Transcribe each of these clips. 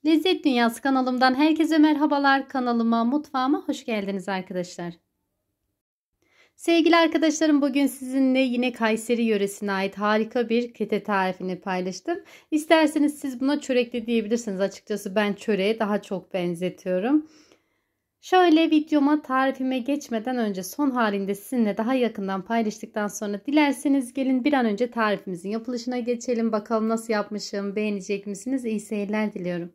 Lezzet Dünyası kanalımdan herkese merhabalar. Kanalıma, mutfağıma hoş geldiniz arkadaşlar. Sevgili arkadaşlarım, bugün sizinle yine Kayseri yöresine ait harika bir kete tarifini paylaştım. İsterseniz siz buna çörek de diyebilirsiniz. Açıkçası ben çöreğe daha çok benzetiyorum. Şöyle videoma, tarifime geçmeden önce son halinde sizinle daha yakından paylaştıktan sonra dilerseniz gelin bir an önce tarifimizin yapılışına geçelim. Bakalım nasıl yapmışım, beğenecek misiniz? İyi seyirler diliyorum.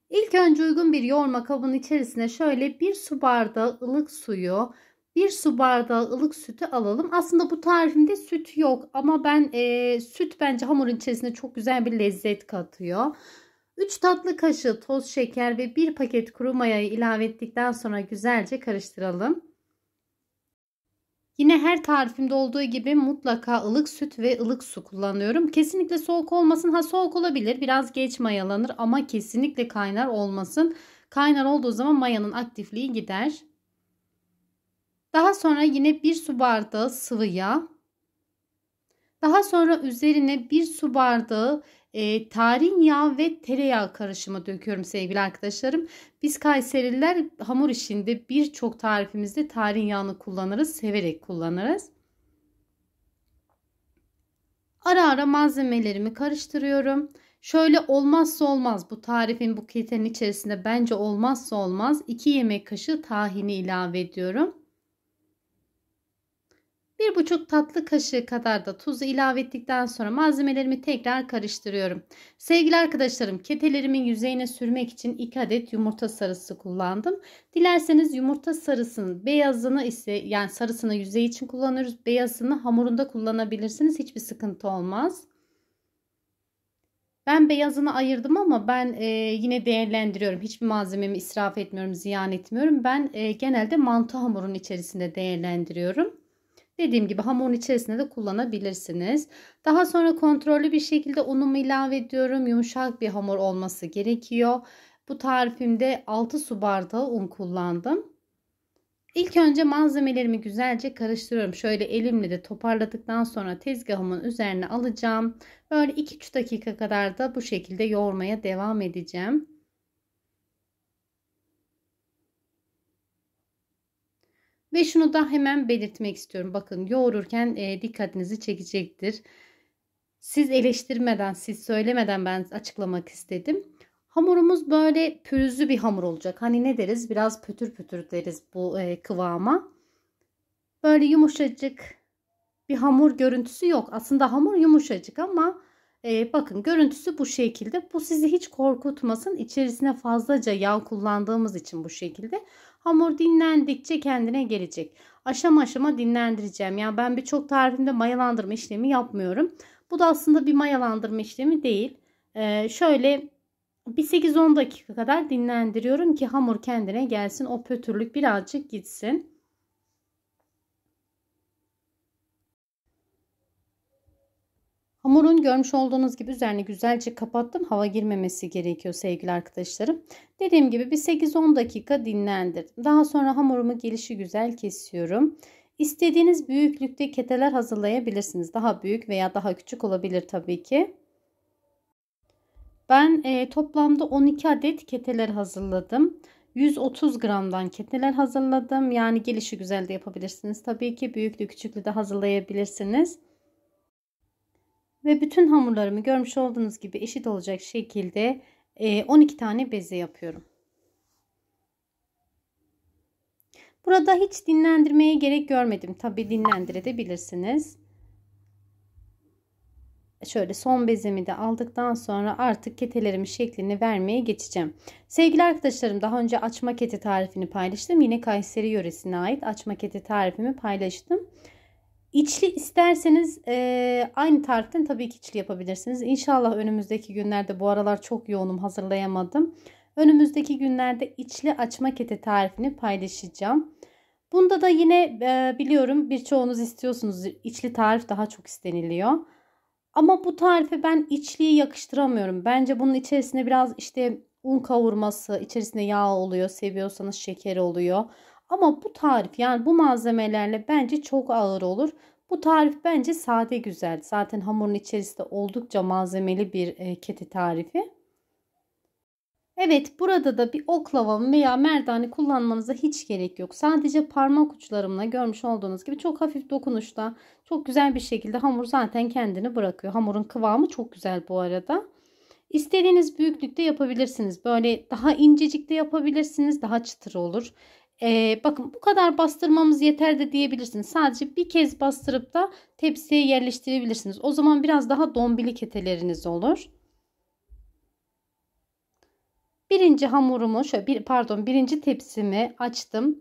İlk önce uygun bir yoğurma kabının içerisine şöyle bir su bardağı ılık suyu, bir su bardağı ılık sütü alalım. Aslında bu tarifimde süt yok ama ben süt bence hamurun içerisine çok güzel bir lezzet katıyor. 3 tatlı kaşığı toz şeker ve 1 paket kuru mayayı ilave ettikten sonra güzelce karıştıralım. Yine her tarifimde olduğu gibi mutlaka ılık süt ve ılık su kullanıyorum. Kesinlikle soğuk olmasın. Ha, soğuk olabilir. Biraz geç mayalanır ama kesinlikle kaynar olmasın. Kaynar olduğu zaman mayanın aktifliği gider. Daha sonra yine bir su bardağı sıvı yağ. Daha sonra üzerine bir su bardağı tarin yağı ve tereyağı karışımı döküyorum sevgili arkadaşlarım. Biz Kayserililer hamur işinde birçok tarifimizde tarin yağını kullanırız, severek kullanırız. Ara ara malzemelerimi karıştırıyorum. Şöyle olmazsa olmaz, bu tarifin, bu ketenin içerisinde bence olmazsa olmaz 2 yemek kaşığı tahini ilave ediyorum. 1,5 tatlı kaşığı kadar da tuzu ilave ettikten sonra malzemelerimi tekrar karıştırıyorum. Sevgili arkadaşlarım, ketelerimin yüzeyine sürmek için 2 adet yumurta sarısı kullandım. Dilerseniz yumurta sarısının beyazını ise, yani sarısını yüzey için kullanıyoruz. Beyazını hamurunda kullanabilirsiniz. Hiçbir sıkıntı olmaz. Ben beyazını ayırdım ama ben yine değerlendiriyorum. Hiçbir malzememi israf etmiyorum, ziyan etmiyorum. Ben genelde mantı hamurun içerisinde değerlendiriyorum. Dediğim gibi hamurun içerisinde de kullanabilirsiniz. Daha sonra kontrollü bir şekilde unumu ilave ediyorum. Yumuşak bir hamur olması gerekiyor. Bu tarifimde 6 su bardağı un kullandım. İlk önce malzemelerimi güzelce karıştırıyorum. Şöyle elimle de toparladıktan sonra tezgahımın üzerine alacağım. Böyle 2-3 dakika kadar da bu şekilde yoğurmaya devam edeceğim. Ve şunu da hemen belirtmek istiyorum. Bakın, yoğururken dikkatinizi çekecektir. Siz eleştirmeden, siz söylemeden ben açıklamak istedim. Hamurumuz böyle pürüzlü bir hamur olacak. Hani ne deriz? Biraz pötür pötür deriz bu kıvama. Böyle yumuşacık bir hamur görüntüsü yok. Aslında hamur yumuşacık ama bakın görüntüsü bu şekilde. Bu sizi hiç korkutmasın. İçerisine fazlaca yağ kullandığımız için bu şekilde. Hamur dinlendikçe kendine gelecek. Aşama aşama dinlendireceğim. Yani ben birçok tarifimde mayalandırma işlemi yapmıyorum. Bu da aslında bir mayalandırma işlemi değil. Şöyle bir 8-10 dakika kadar dinlendiriyorum ki hamur kendine gelsin. O pötürlük birazcık gitsin. Hamurun görmüş olduğunuz gibi üzerine güzelce kapattım. Hava girmemesi gerekiyor sevgili arkadaşlarım. Dediğim gibi bir 8-10 dakika dinlendirdim. Daha sonra hamurumu gelişigüzel kesiyorum. İstediğiniz büyüklükte keteler hazırlayabilirsiniz. Daha büyük veya daha küçük olabilir tabii ki. Ben toplamda 12 adet keteler hazırladım. 130 gramdan keteler hazırladım. Yani gelişigüzel de yapabilirsiniz. Tabii ki büyüklü küçüklü de hazırlayabilirsiniz. Ve bütün hamurlarımı görmüş olduğunuz gibi eşit olacak şekilde 12 tane beze yapıyorum. Burada hiç dinlendirmeye gerek görmedim. Tabi dinlendirebilirsiniz. Şöyle son bezemi de aldıktan sonra artık ketelerimin şeklini vermeye geçeceğim. Sevgili arkadaşlarım, daha önce açma kete tarifini paylaştım. Yine Kayseri yöresine ait açma kete tarifimi paylaştım. İçli isterseniz aynı tariften tabii ki içli yapabilirsiniz. İnşallah önümüzdeki günlerde, bu aralar çok yoğunum, hazırlayamadım. Önümüzdeki günlerde içli açma kete tarifini paylaşacağım. Bunda da yine biliyorum birçoğunuz istiyorsunuz. İçli tarif daha çok isteniliyor. Ama bu tarife ben içliği yakıştıramıyorum. Bence bunun içerisine biraz işte un kavurması, içerisinde yağ oluyor. Seviyorsanız şeker oluyor. Ama bu tarif, yani bu malzemelerle bence çok ağır olur. Bu tarif bence sade güzel. Zaten hamurun içerisinde oldukça malzemeli bir kete tarifi. Evet, burada da bir oklava veya merdane kullanmanıza hiç gerek yok. Sadece parmak uçlarımla görmüş olduğunuz gibi çok hafif dokunuşla çok güzel bir şekilde hamur zaten kendini bırakıyor. Hamurun kıvamı çok güzel bu arada. İstediğiniz büyüklükte yapabilirsiniz. Böyle daha incecik de yapabilirsiniz. Daha çıtır olur. Bakın bu kadar bastırmamız yeter de diyebilirsiniz. Sadece bir kez bastırıp da tepsiye yerleştirebilirsiniz. O zaman biraz daha dombili keteleriniz olur. Birinci hamurumu birinci tepsimi açtım.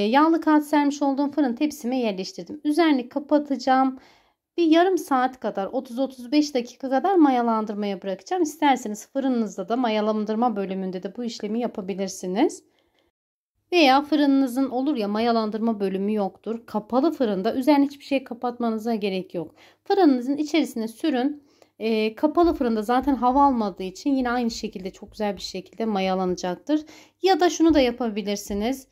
Yağlı kağıt sermiş olduğum fırın tepsime yerleştirdim. Üzerini kapatacağım. Bir yarım saat kadar 30-35 dakika kadar mayalandırmaya bırakacağım. İsterseniz fırınınızda da mayalandırma bölümünde de bu işlemi yapabilirsiniz. Veya fırınınızın olur ya mayalandırma bölümü yoktur. Kapalı fırında üzerine hiçbir şey kapatmanıza gerek yok. Fırınınızın içerisine sürün. Kapalı fırında zaten hava almadığı için yine aynı şekilde çok güzel bir şekilde mayalanacaktır. Ya da şunu da yapabilirsiniz.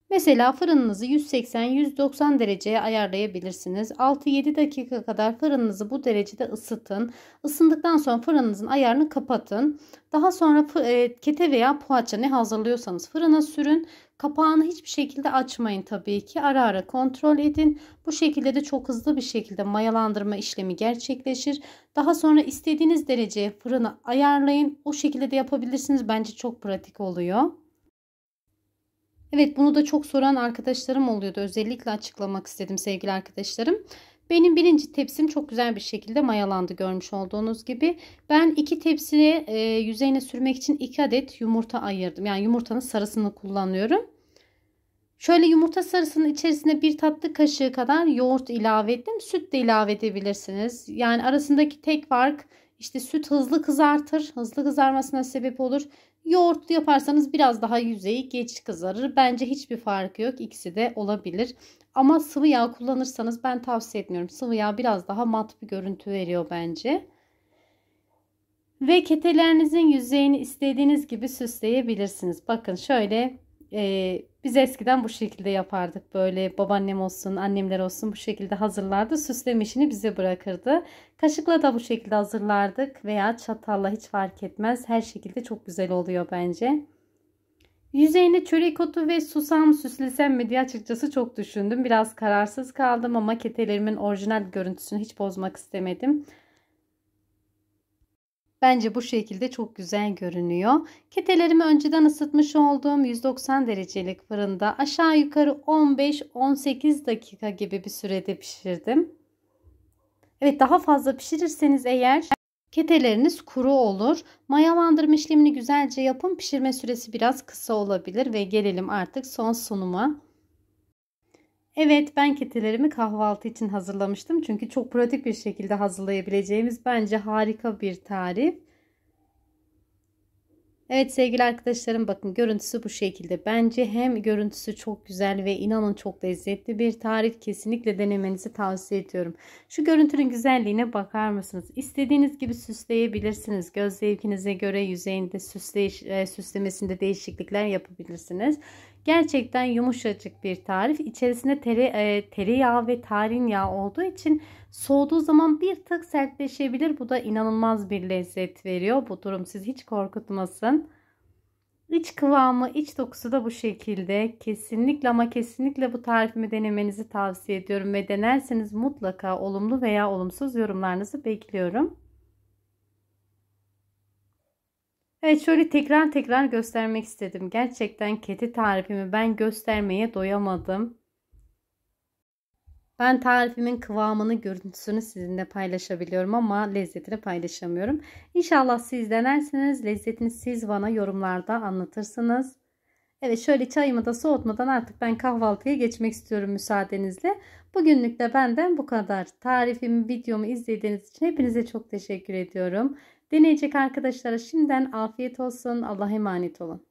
Mesela fırınınızı 180-190 dereceye ayarlayabilirsiniz. 6-7 dakika kadar fırınınızı bu derecede ısıtın. Isındıktan sonra fırınınızın ayarını kapatın. Daha sonra kete veya poğaça ne hazırlıyorsanız fırına sürün. Kapağını hiçbir şekilde açmayın tabii ki. Ara ara kontrol edin. Bu şekilde de çok hızlı bir şekilde mayalandırma işlemi gerçekleşir. Daha sonra istediğiniz dereceye fırını ayarlayın. O şekilde de yapabilirsiniz. Bence çok pratik oluyor. Evet, bunu da çok soran arkadaşlarım oluyordu. Özellikle açıklamak istedim sevgili arkadaşlarım. Benim birinci tepsim çok güzel bir şekilde mayalandı görmüş olduğunuz gibi. Ben iki tepsiye yüzeyine sürmek için 2 adet yumurta ayırdım. Yani yumurtanın sarısını kullanıyorum. Şöyle yumurta sarısının içerisine 1 tatlı kaşığı kadar yoğurt ilave ettim. Süt de ilave edebilirsiniz. Yani arasındaki tek fark işte süt hızlı kızartır. Hızlı kızarmasına sebep olur. Yoğurtlu yaparsanız biraz daha yüzeyi geç kızarır. Bence hiçbir farkı yok. İkisi de olabilir. Ama sıvı yağ kullanırsanız ben tavsiye etmiyorum. Sıvı yağ biraz daha mat bir görüntü veriyor bence. Ve ketelerinizin yüzeyini istediğiniz gibi süsleyebilirsiniz. Bakın şöyle biz eskiden bu şekilde yapardık. Böyle babaannem olsun, annemler olsun bu şekilde hazırlardı. Süsleme işini bize bırakırdı. Kaşıkla da bu şekilde hazırlardık veya çatalla hiç fark etmez. Her şekilde çok güzel oluyor bence. Yüzeyine çörek otu ve susam süslesem mi diye açıkçası çok düşündüm. Biraz kararsız kaldım ama ketelerimin orijinal görüntüsünü hiç bozmak istemedim. Bence bu şekilde çok güzel görünüyor. Ketelerimi önceden ısıtmış olduğum 190 derecelik fırında aşağı yukarı 15-18 dakika gibi bir sürede pişirdim. Evet, daha fazla pişirirseniz eğer keteleriniz kuru olur. Mayalandırma işlemini güzelce yapın. Pişirme süresi biraz kısa olabilir ve gelelim artık son sunuma. Evet, ben ketelerimi kahvaltı için hazırlamıştım. Çünkü çok pratik bir şekilde hazırlayabileceğimiz bence harika bir tarif. Evet sevgili arkadaşlarım, bakın görüntüsü bu şekilde. Bence hem görüntüsü çok güzel ve inanın çok lezzetli bir tarif. Kesinlikle denemenizi tavsiye ediyorum. Şu görüntünün güzelliğine bakar mısınız? İstediğiniz gibi süsleyebilirsiniz. Göz zevkinize göre yüzeyinde süslemesinde değişiklikler yapabilirsiniz. Gerçekten yumuşacık bir tarif. İçerisinde tereyağı ve tahin yağı olduğu için soğuduğu zaman bir tık sertleşebilir. Bu da inanılmaz bir lezzet veriyor. Bu durum sizi hiç korkutmasın. İç kıvamı, iç dokusu da bu şekilde. Kesinlikle ama kesinlikle bu tarifimi denemenizi tavsiye ediyorum. Ve denerseniz mutlaka olumlu veya olumsuz yorumlarınızı bekliyorum. Evet, şöyle tekrar göstermek istedim. Gerçekten kete tarifimi ben göstermeye doyamadım. Ben tarifimin kıvamını, görüntüsünü sizinle paylaşabiliyorum ama lezzetini paylaşamıyorum. İnşallah siz denersiniz. Lezzetini siz bana yorumlarda anlatırsınız. Evet, şöyle çayımı da soğutmadan artık ben kahvaltıya geçmek istiyorum müsaadenizle. Bugünlük de benden bu kadar. Tarifimi, videomu izlediğiniz için hepinize çok teşekkür ediyorum. Deneyecek arkadaşlara şimdiden afiyet olsun. Allah'a emanet olun.